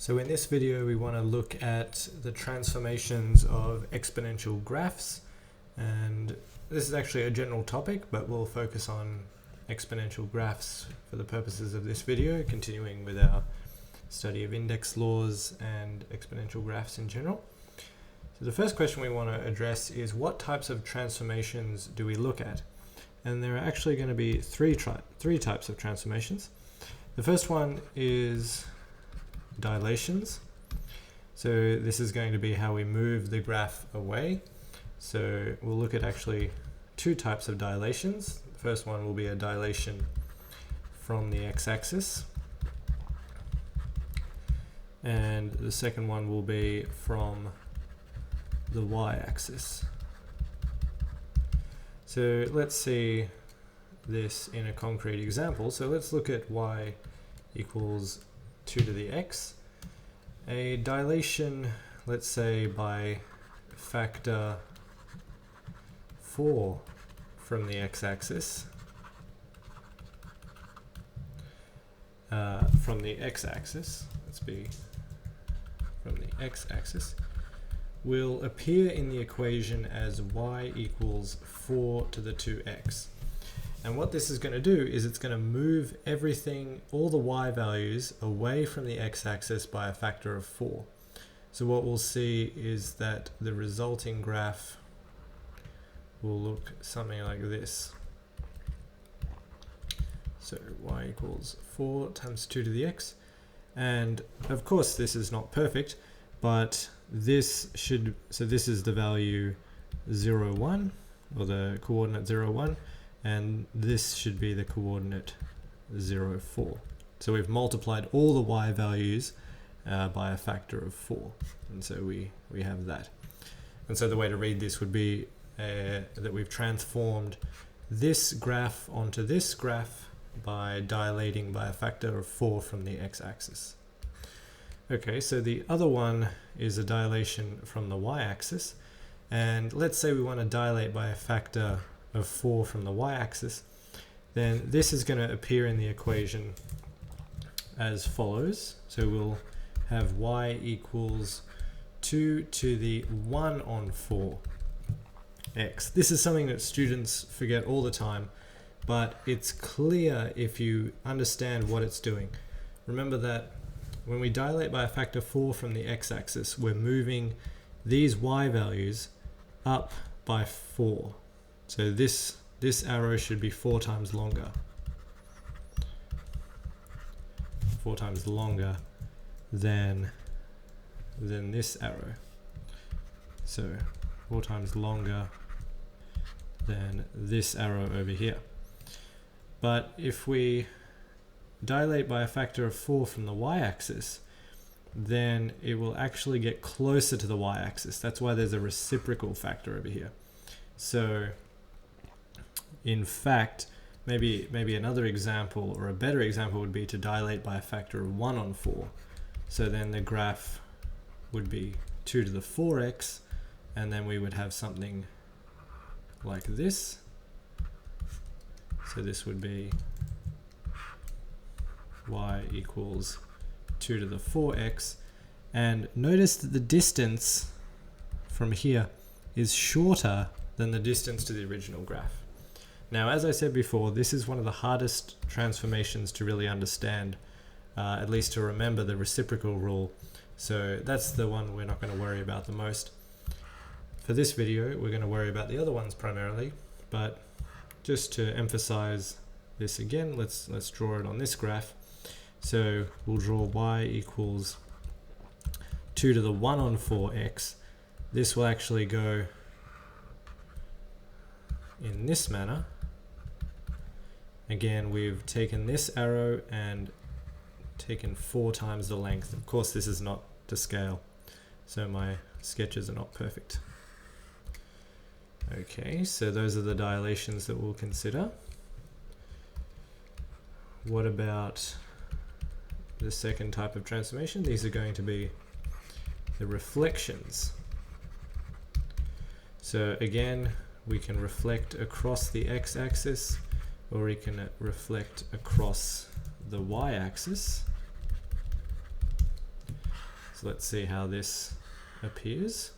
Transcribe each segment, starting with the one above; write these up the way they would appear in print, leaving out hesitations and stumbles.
So in this video we want to look at the transformations of exponential graphs, and this is actually a general topic, but we'll focus on exponential graphs for the purposes of this video, continuing with our study of index laws and exponential graphs in general. So the first question we want to address is, what types of transformations do we look at? And there are actually going to be three types of transformations. The first one is dilations. So this is going to be how we move the graph away. So we'll look at actually two types of dilations. The first one will be a dilation from the x-axis, and the second one will be from the y-axis. So let's see this in a concrete example. So let's look at y equals 2 to the x. A dilation, let's say by factor 4 from the x-axis, from the x-axis, let's be from the x-axis, will appear in the equation as y equals 4 to the 2x. And what this is going to do is it's going to move everything, all the y values, away from the x-axis by a factor of 4. So what we'll see is that the resulting graph will look something like this. So y equals 4 times 2 to the x. And of course this is not perfect, but this should, so this is the value 0, 1, or the coordinate 0, 1. And this should be the coordinate 0, 4. So we've multiplied all the y values by a factor of 4. And so we have that. And so the way to read this would be that we've transformed this graph onto this graph by dilating by a factor of 4 from the x-axis. Okay, so the other one is a dilation from the y-axis. And let's say we want to dilate by a factor of 4 from the y-axis, then this is going to appear in the equation as follows. So we'll have y equals 2 to the 1 on 4x. This is something that students forget all the time, but it's clear if you understand what it's doing. Remember that when we dilate by a factor 4 from the x-axis, we're moving these y values up by 4. So this arrow should be 4 times longer. 4 times longer than this arrow. So 4 times longer than this arrow over here. But if we dilate by a factor of 4 from the y-axis, then it will actually get closer to the y-axis. That's why there's a reciprocal factor over here. So in fact, maybe another example, or a better example, would be to dilate by a factor of 1 on 4. So then the graph would be 2 to the 4x, and then we would have something like this. So this would be y equals 2 to the 4x. And notice that the distance from here is shorter than the distance to the original graph. Now, as I said before, this is one of the hardest transformations to really understand, at least to remember the reciprocal rule. So that's the one we're not going to worry about the most. For this video, we're going to worry about the other ones primarily, but just to emphasize this again, let's draw it on this graph. So we'll draw y equals 2 to the 1 on 4x. This will actually go in this manner. Again, we've taken this arrow and taken 4 times the length. Of course, this is not to scale, so my sketches are not perfect. Okay, so those are the dilations that we'll consider. What about the second type of transformation? These are going to be the reflections. So again, we can reflect across the x-axis, or we can reflect across the y-axis. So let's see how this appears.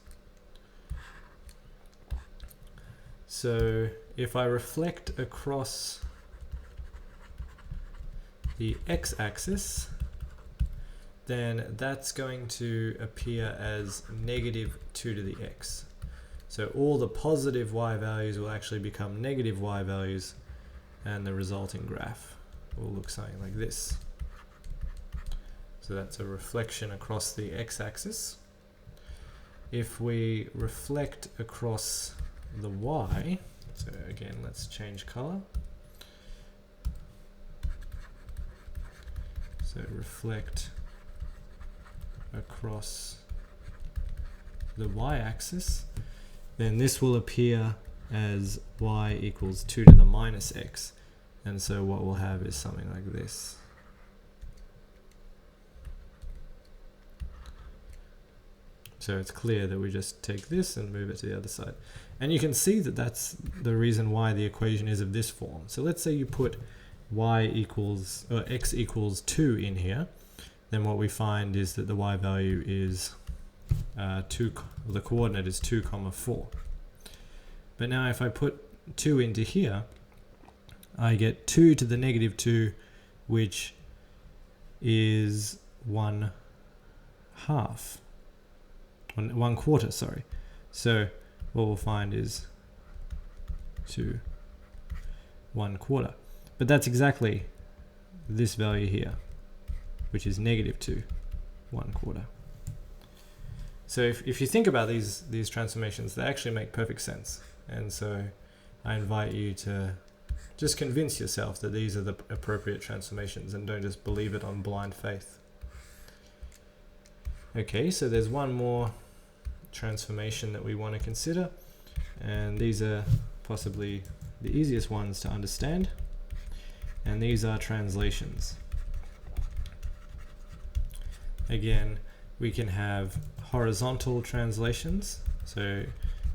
So if I reflect across the x-axis, then that's going to appear as negative 2 to the x. So all the positive y values will actually become negative y values, and the resulting graph will look something like this. So that's a reflection across the x-axis. If we reflect across the y, so again, let's change color. So reflect across the y-axis, then this will appear as y equals 2 to the minus x. And so what we'll have is something like this. So it's clear that we just take this and move it to the other side. And you can see that that's the reason why the equation is of this form. So let's say you put x equals 2 in here, then what we find is that the y value is the coordinate is 2, 4. But now if I put 2 into here, I get 2 to the negative 2, which is 1/2. 1/4, sorry. So what we'll find is 2 1/4. But that's exactly this value here, which is negative 2 1/4. So if you think about these transformations, they actually make perfect sense. And so I invite you to just convince yourself that these are the appropriate transformations and don't just believe it on blind faith. Okay, so there's one more transformation that we want to consider, and these are possibly the easiest ones to understand, and these are translations. Again, we can have horizontal translations, so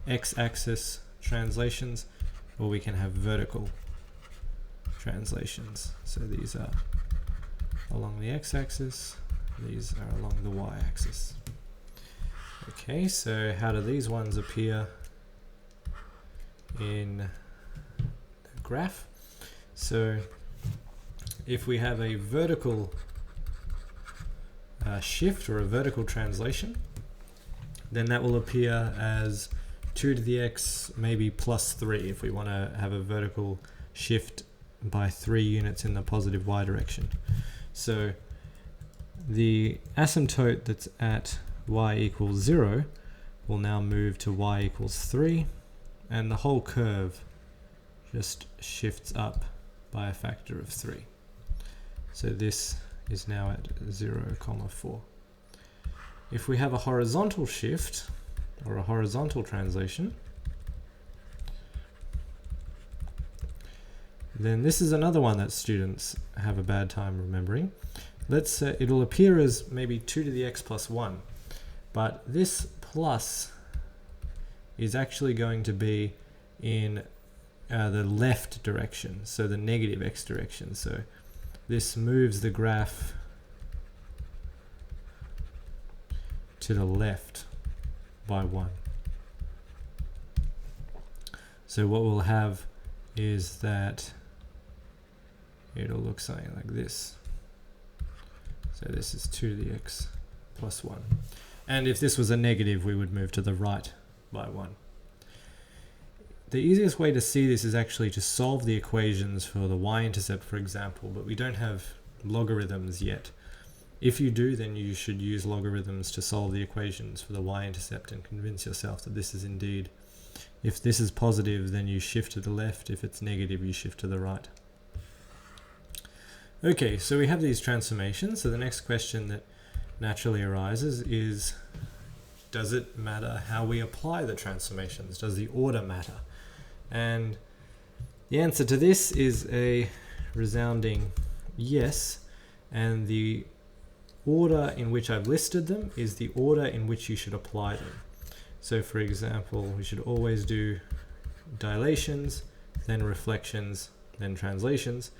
x-axis translations, or we can have vertical translations. So these are along the x-axis, these are along the y-axis. Okay, so how do these ones appear in the graph? So if we have a vertical shift or a vertical translation, then that will appear as 2 to the x, maybe plus 3 if we want to have a vertical shift by 3 units in the positive y direction. So the asymptote that's at y equals 0 will now move to y equals 3, and the whole curve just shifts up by a factor of 3. So this is now at 0, 4. If we have a horizontal shift or a horizontal translation, then this is another one that students have a bad time remembering. Let's say it'll appear as maybe 2 to the x plus 1, but this plus is actually going to be in the left direction, so the negative x direction. So this moves the graph to the left by 1. So what we'll have is that it'll look something like this. So this is 2 to the x plus 1. And if this was a negative, we would move to the right by 1. The easiest way to see this is actually to solve the equations for the y-intercept, for example, but we don't have logarithms yet. If you do, then you should use logarithms to solve the equations for the y-intercept and convince yourself that this is indeed, if this is positive, then you shift to the left. If it's negative, you shift to the right. Okay, so we have these transformations. So the next question that naturally arises is, does it matter how we apply the transformations? Does the order matter? And the answer to this is a resounding yes, and the order in which I've listed them is the order in which you should apply them. So for example, we should always do dilations, then reflections, then translations.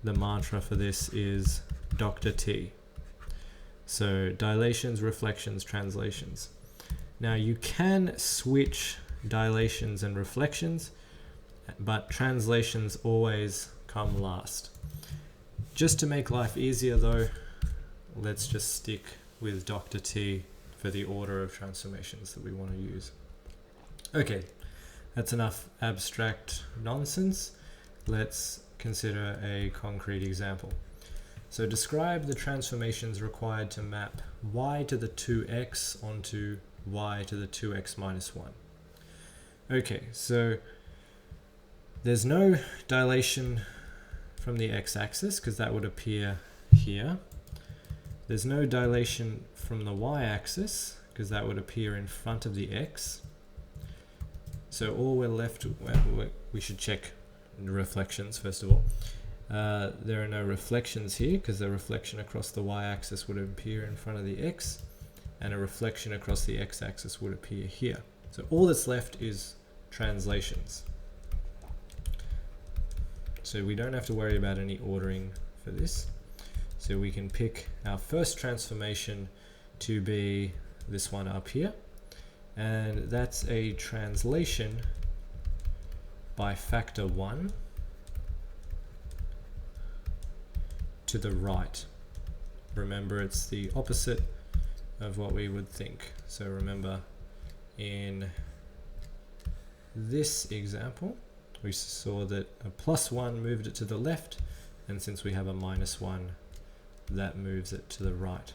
The mantra for this is Dr. T. So dilations, reflections, translations. Now you can switch dilations and reflections, but translations always come last. Just to make life easier though, let's just stick with Dr. T for the order of transformations that we want to use. Okay, that's enough abstract nonsense. Let's consider a concrete example. So describe the transformations required to map y to the 2x onto y to the 2x minus 1. Okay, so there's no dilation from the x-axis because that would appear here. There's no dilation from the y-axis because that would appear in front of the x. So all we're left, we should check the reflections first of all. There are no reflections here because the reflection across the y-axis would appear in front of the x, and a reflection across the x-axis would appear here. So all that's left is translations. So we don't have to worry about any ordering for this. So we can pick our first transformation to be this one up here, and that's a translation by factor 1 to the right. Remember, it's the opposite of what we would think. So remember, in this example, we saw that a +1 moved it to the left, and since we have a -1, that moves it to the right.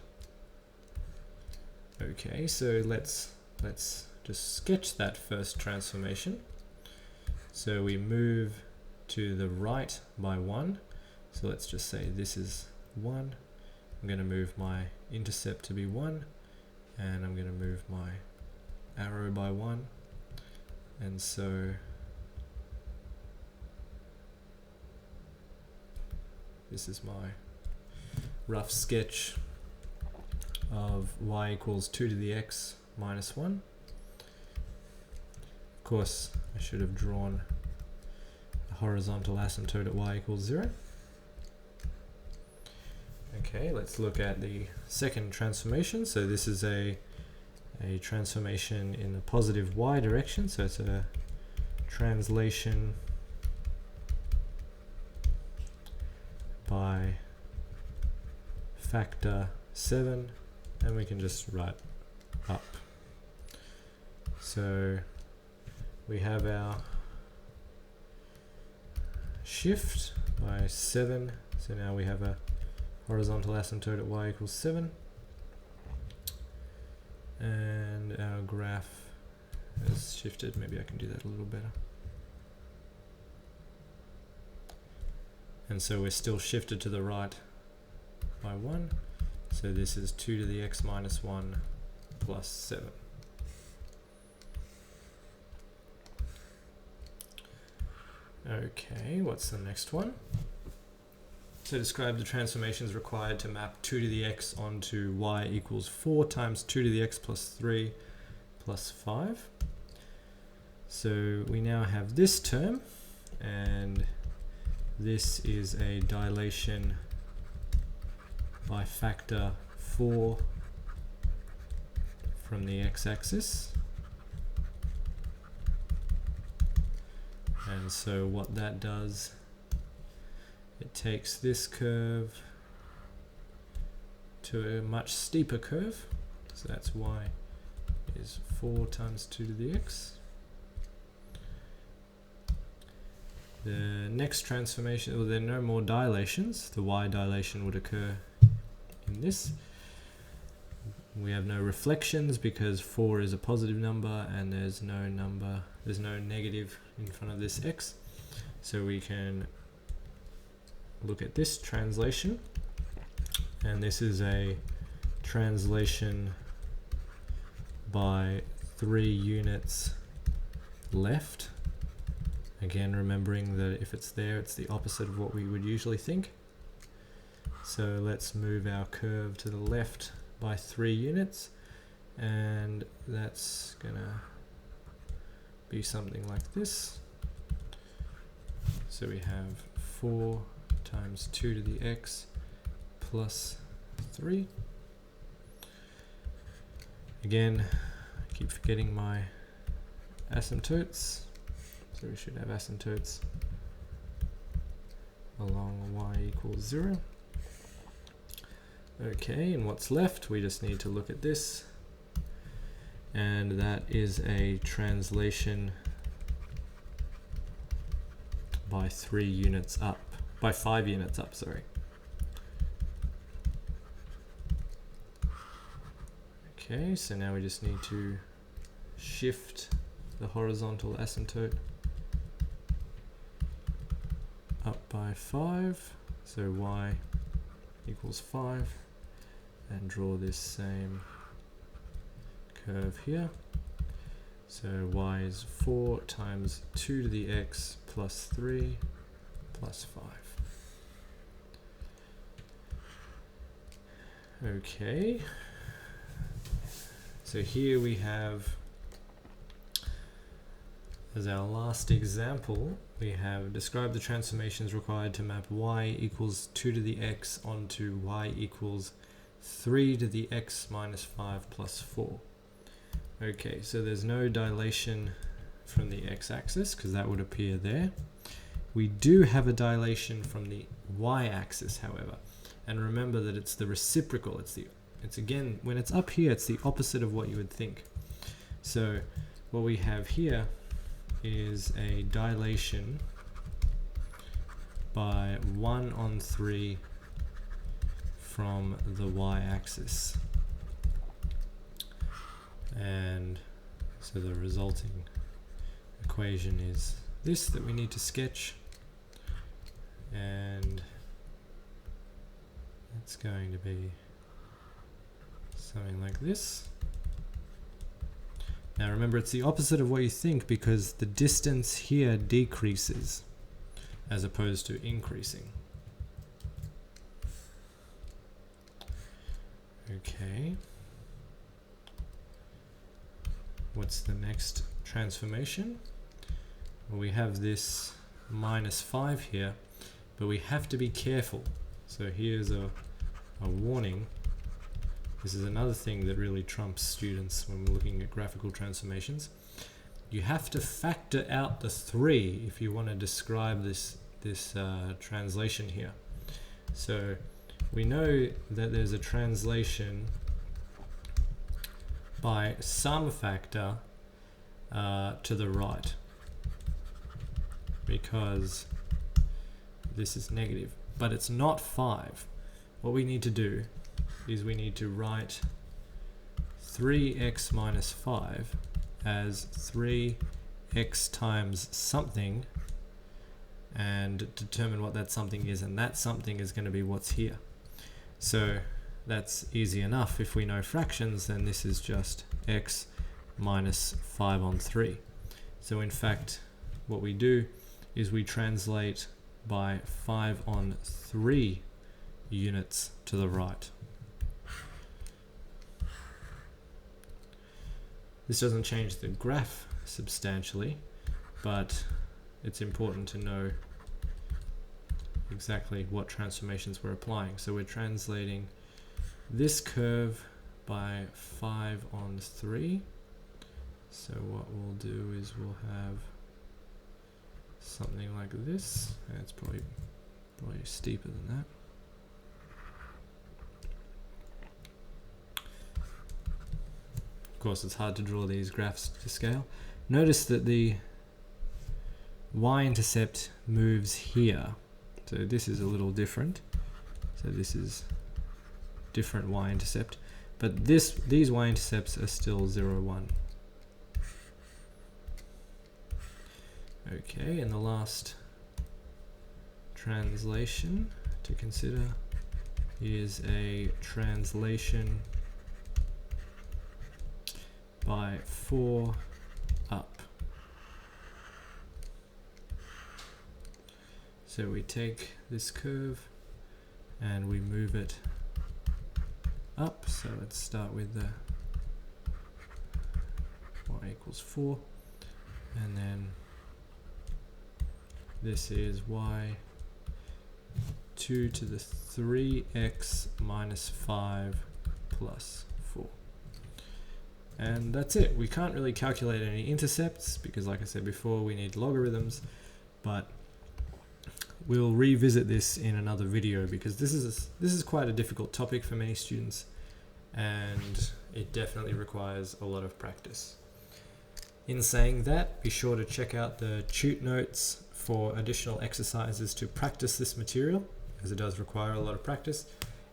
Okay, so let's just sketch that first transformation. So we move to the right by 1. So let's just say this is 1. I'm going to move my intercept to be 1, and I'm going to move my arrow by 1. And so this is my rough sketch of y equals 2 to the x minus 1. Of course, I should have drawn a horizontal asymptote at y equals 0. Okay, let's look at the second transformation. So this is a transformation in the positive y direction. So it's a translation by factor 7, and we can just write up. So we have our shift by 7. So now we have a horizontal asymptote at y equals 7. And our graph has shifted. Maybe I can do that a little better. And so we're still shifted to the right by 1. So this is 2 to the x minus 1 plus 7. Okay, what's the next one? So describe the transformations required to map 2 to the x onto y equals 4 times 2 to the x plus 3 plus 5. So we now have this term, and this is a dilation by factor 4 from the x-axis. And so what that does, it takes this curve to a much steeper curve. So that's y is 4 times 2 to the x. The next transformation, well, there are no more dilations. The y dilation would occur in this. We have no reflections because 4 is a positive number and there's no negative in front of this x. So we can look at this translation, and this is a translation by 3 units left. Again, remembering that if it's there, it's the opposite of what we would usually think. So let's move our curve to the left by 3 units, and that's gonna be something like this. So we have 4 times 2 to the x plus 3. Again, I keep forgetting my asymptotes. So we should have asymptotes along y equals 0. Okay, and what's left? We just need to look at this. And that is a translation by 5 units up, sorry. Okay, so now we just need to shift the horizontal asymptote up by 5, so y equals 5, and draw this same curve here. So y is 4 times 2 to the x plus 3 plus 5. Okay, so here we have, as our last example, we have described the transformations required to map y equals 2 to the x onto y equals 3 to the x minus 5 plus 4. Okay, so there's no dilation from the x-axis because that would appear there. We do have a dilation from the y-axis, however, and remember that it's the reciprocal. It's again, when it's up here, it's the opposite of what you would think. So what we have here is a dilation by 1/3 from the y-axis. And so the resulting equation is this that we need to sketch, and it's going to be something like this. Now remember, it's the opposite of what you think because the distance here decreases as opposed to increasing. Okay. What's the next transformation? Well, we have this minus 5 here, but we have to be careful. So here's a warning. This is another thing that really trumps students when we're looking at graphical transformations. You have to factor out the 3 if you want to describe this translation here. So we know that there's a translation by some factor to the right because this is negative, but it's not 5. What we need to do is we need to write 3x minus 5 as 3x times something and determine what that something is, and that something is going to be what's here. So that's easy enough. If we know fractions, then this is just x minus 5/3. So in fact, what we do is we translate by 5/3 units to the right. This doesn't change the graph substantially, but it's important to know exactly what transformations we're applying. So we're translating this curve by 5/3. So what we'll do is we'll have something like this. And it's probably steeper than that. Of course, it's hard to draw these graphs to scale. Notice that the y-intercept moves here. So this is a little different. So this is different y-intercept, but these y-intercepts are still 0, 1. Okay, and the last translation to consider is a translation by 4 up. So we take this curve and we move it up. So let's start with the y equals 4, and then this is y 2 to the 3x minus 5 plus 4. And that's it. We can't really calculate any intercepts because, like I said before, we need logarithms, but we'll revisit this in another video because this is quite a difficult topic for many students, and it definitely requires a lot of practice. In saying that, be sure to check out the Tute Notes for additional exercises to practice this material, as it does require a lot of practice.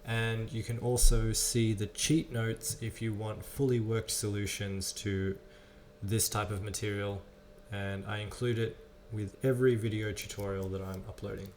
And you can also see the cheat notes if you want fully worked solutions to this type of material, and I include it with every video tutorial that I'm uploading.